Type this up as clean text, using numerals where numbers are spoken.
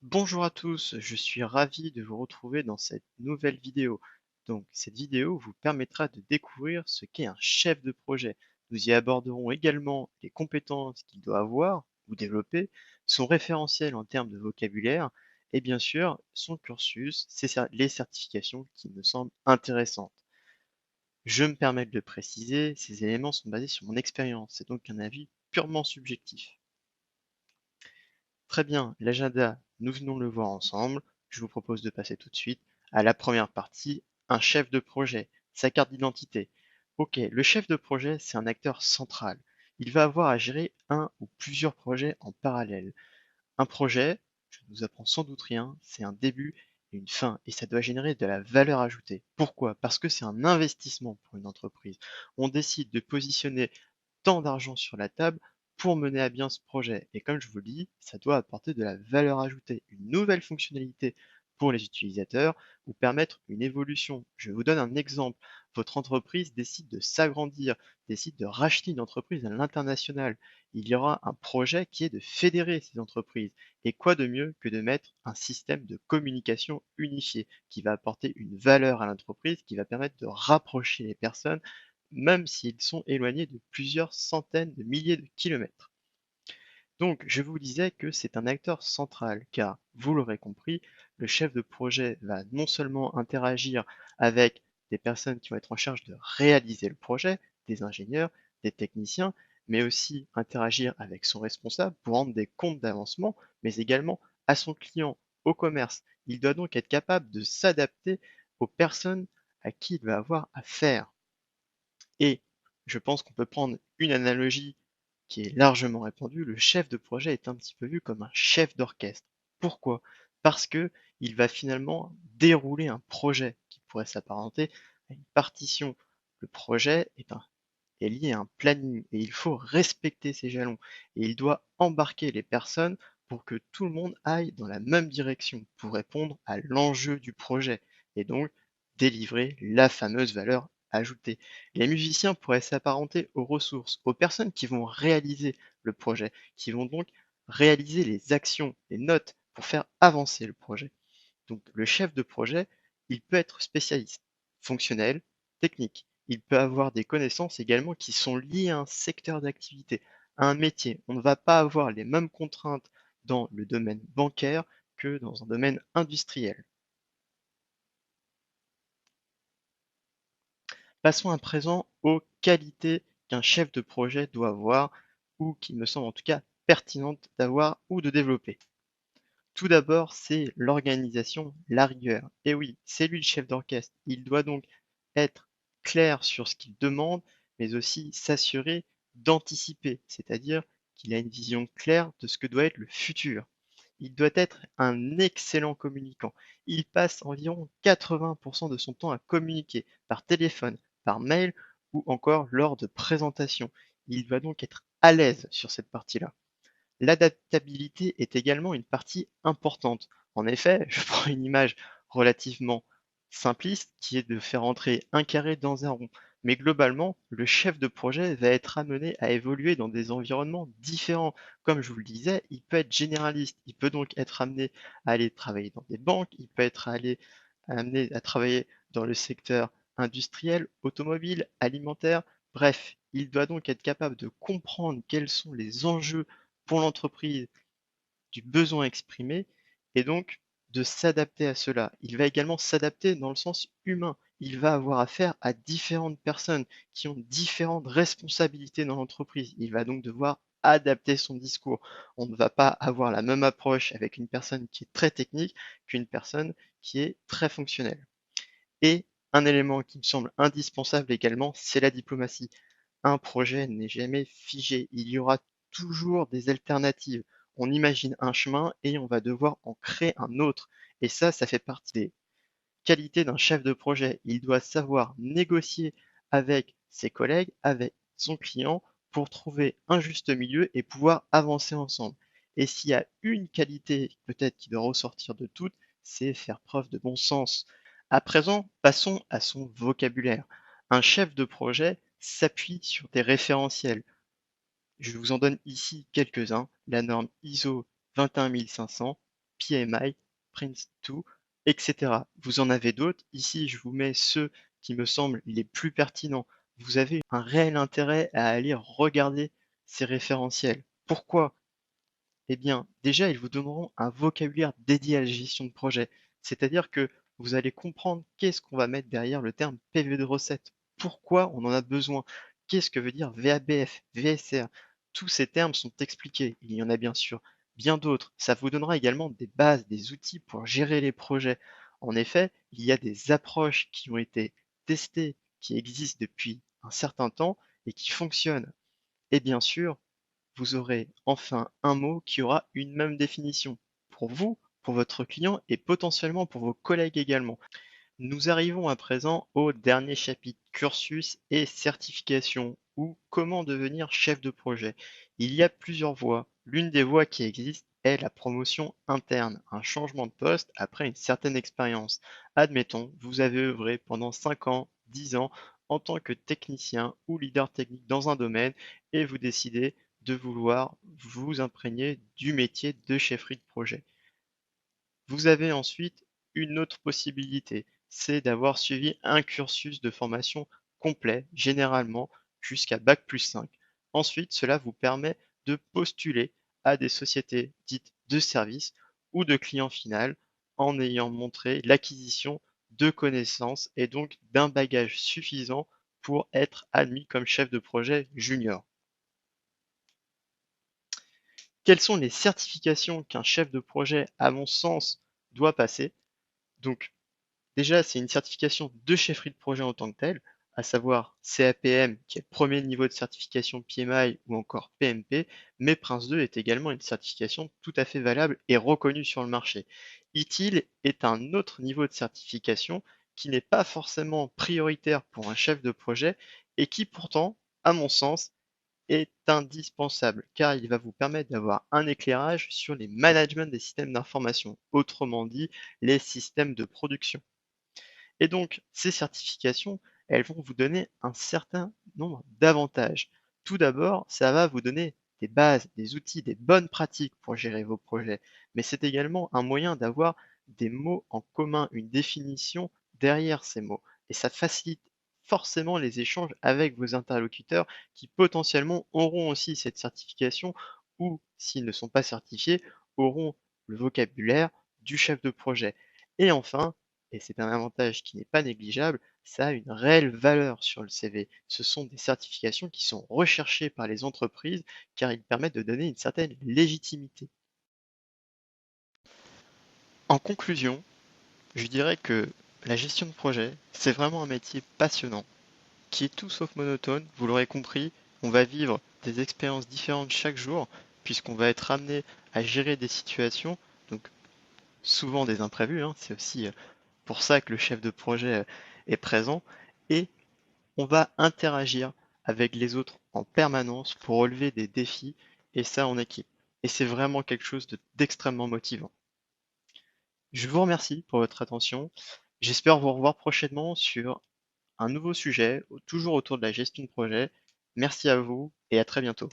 Bonjour à tous, je suis ravi de vous retrouver dans cette nouvelle vidéo. Donc, cette vidéo vous permettra de découvrir ce qu'est un chef de projet. Nous y aborderons également les compétences qu'il doit avoir ou développer, son référentiel en termes de vocabulaire et bien sûr son cursus, les certifications qui me semblent intéressantes. Je me permets de le préciser, ces éléments sont basés sur mon expérience, c'est donc un avis purement subjectif. Très bien, l'agenda, nous venons de le voir ensemble. Je vous propose de passer tout de suite à la première partie, un chef de projet, sa carte d'identité. Ok, le chef de projet, c'est un acteur central. Il va avoir à gérer un ou plusieurs projets en parallèle. Un projet, je ne vous apprends sans doute rien, c'est un début et une fin, et ça doit générer de la valeur ajoutée. Pourquoi? Parce que c'est un investissement pour une entreprise. On décide de positionner tant d'argent sur la table pour mener à bien ce projet. Et comme je vous le dis, ça doit apporter de la valeur ajoutée, une nouvelle fonctionnalité pour les utilisateurs ou permettre une évolution. Je vous donne un exemple. Votre entreprise décide de s'agrandir, décide de racheter une entreprise à l'international. Il y aura un projet qui est de fédérer ces entreprises. Et quoi de mieux que de mettre un système de communication unifié qui va apporter une valeur à l'entreprise, qui va permettre de rapprocher les personnes même s'ils sont éloignés de plusieurs centaines de milliers de kilomètres. Donc, je vous disais que c'est un acteur central, car, vous l'aurez compris, le chef de projet va non seulement interagir avec des personnes qui vont être en charge de réaliser le projet, des ingénieurs, des techniciens, mais aussi interagir avec son responsable pour rendre des comptes d'avancement, mais également à son client, au commerce. Il doit donc être capable de s'adapter aux personnes à qui il va avoir affaire. Et je pense qu'on peut prendre une analogie qui est largement répandue. Le chef de projet est un petit peu vu comme un chef d'orchestre. Pourquoi? Parce que il va finalement dérouler un projet qui pourrait s'apparenter à une partition. Le projet est lié à un planning et il faut respecter ces jalons. Et il doit embarquer les personnes pour que tout le monde aille dans la même direction pour répondre à l'enjeu du projet et donc délivrer la fameuse valeur ajoutée. Les musiciens pourraient s'apparenter aux ressources, aux personnes qui vont réaliser le projet, qui vont donc réaliser les actions, les notes pour faire avancer le projet. Donc le chef de projet, il peut être spécialiste, fonctionnel, technique. Il peut avoir des connaissances également qui sont liées à un secteur d'activité, à un métier. On ne va pas avoir les mêmes contraintes dans le domaine bancaire que dans un domaine industriel. Passons à présent aux qualités qu'un chef de projet doit avoir, ou qui me semblent en tout cas pertinentes d'avoir ou de développer. Tout d'abord, c'est l'organisation, la rigueur. Et oui, c'est lui le chef d'orchestre. Il doit donc être clair sur ce qu'il demande, mais aussi s'assurer d'anticiper, c'est-à-dire qu'il a une vision claire de ce que doit être le futur. Il doit être un excellent communicant. Il passe environ 80% de son temps à communiquer par téléphone, par mail ou encore lors de présentations. Il va donc être à l'aise sur cette partie-là. L'adaptabilité est également une partie importante. En effet, je prends une image relativement simpliste qui est de faire entrer un carré dans un rond. Mais globalement, le chef de projet va être amené à évoluer dans des environnements différents. Comme je vous le disais, il peut être généraliste, il peut donc être amené à aller travailler dans des banques, il peut être amené à travailler dans le secteur industriel, automobile, alimentaire. Bref, il doit donc être capable de comprendre quels sont les enjeux pour l'entreprise du besoin exprimé et donc de s'adapter à cela. Il va également s'adapter dans le sens humain. Il va avoir affaire à différentes personnes qui ont différentes responsabilités dans l'entreprise. Il va donc devoir adapter son discours. On ne va pas avoir la même approche avec une personne qui est très technique qu'une personne qui est très fonctionnelle. Et un élément qui me semble indispensable également, c'est la diplomatie. Un projet n'est jamais figé, il y aura toujours des alternatives. On imagine un chemin et on va devoir en créer un autre. Et ça fait partie des qualités d'un chef de projet. Il doit savoir négocier avec ses collègues, avec son client, pour trouver un juste milieu et pouvoir avancer ensemble. Et s'il y a une qualité peut-être qui doit ressortir de toutes, c'est faire preuve de bon sens. À présent, passons à son vocabulaire. Un chef de projet s'appuie sur des référentiels. Je vous en donne ici quelques-uns. La norme ISO 21500, PMI, Prince2, etc. Vous en avez d'autres. Ici, je vous mets ceux qui me semblent les plus pertinents. Vous avez un réel intérêt à aller regarder ces référentiels. Pourquoi? Eh bien, déjà, ils vous donneront un vocabulaire dédié à la gestion de projet. C'est-à-dire que vous allez comprendre qu'est-ce qu'on va mettre derrière le terme PV de recette. Pourquoi on en a besoin? Qu'est-ce que veut dire VABF, VSR? Tous ces termes sont expliqués. Il y en a bien sûr bien d'autres. Ça vous donnera également des bases, des outils pour gérer les projets. En effet, il y a des approches qui ont été testées, qui existent depuis un certain temps et qui fonctionnent. Et bien sûr, vous aurez enfin un mot qui aura une même définition pour vous, pour votre client et potentiellement pour vos collègues également. Nous arrivons à présent au dernier chapitre, cursus et certification, ou comment devenir chef de projet. Il y a plusieurs voies. L'une des voies qui existent est la promotion interne, un changement de poste après une certaine expérience. Admettons, vous avez œuvré pendant 5 ans, 10 ans en tant que technicien ou leader technique dans un domaine et vous décidez de vouloir vous imprégner du métier de chefferie de projet. Vous avez ensuite une autre possibilité, c'est d'avoir suivi un cursus de formation complet, généralement jusqu'à bac+5. Ensuite, cela vous permet de postuler à des sociétés dites de services ou de clients final en ayant montré l'acquisition de connaissances et donc d'un bagage suffisant pour être admis comme chef de projet junior. Quelles sont les certifications qu'un chef de projet, à mon sens, doit passer? Donc, déjà, c'est une certification de chefferie de projet en tant que telle, à savoir CAPM, qui est le premier niveau de certification PMI ou encore PMP, mais Prince2 est également une certification tout à fait valable et reconnue sur le marché. ITIL est un autre niveau de certification qui n'est pas forcément prioritaire pour un chef de projet et qui pourtant, à mon sens, est indispensable car il va vous permettre d'avoir un éclairage sur les managements des systèmes d'information, autrement dit les systèmes de production. Et donc, ces certifications, elles vont vous donner un certain nombre d'avantages. Tout d'abord, ça va vous donner des bases, des outils, des bonnes pratiques pour gérer vos projets. Mais c'est également un moyen d'avoir des mots en commun, une définition derrière ces mots. Et ça facilite forcément les échanges avec vos interlocuteurs qui potentiellement auront aussi cette certification ou, s'ils ne sont pas certifiés, auront le vocabulaire du chef de projet. Et enfin, et c'est un avantage qui n'est pas négligeable, ça a une réelle valeur sur le CV. Ce sont des certifications qui sont recherchées par les entreprises car ils permettent de donner une certaine légitimité. En conclusion, je dirais que la gestion de projet, c'est vraiment un métier passionnant, qui est tout sauf monotone. Vous l'aurez compris, on va vivre des expériences différentes chaque jour, puisqu'on va être amené à gérer des situations, donc souvent des imprévus, hein, c'est aussi pour ça que le chef de projet est présent, et on va interagir avec les autres en permanence pour relever des défis, et ça en équipe. Et c'est vraiment quelque chose d'extrêmement motivant. Je vous remercie pour votre attention. J'espère vous revoir prochainement sur un nouveau sujet, toujours autour de la gestion de projet. Merci à vous et à très bientôt.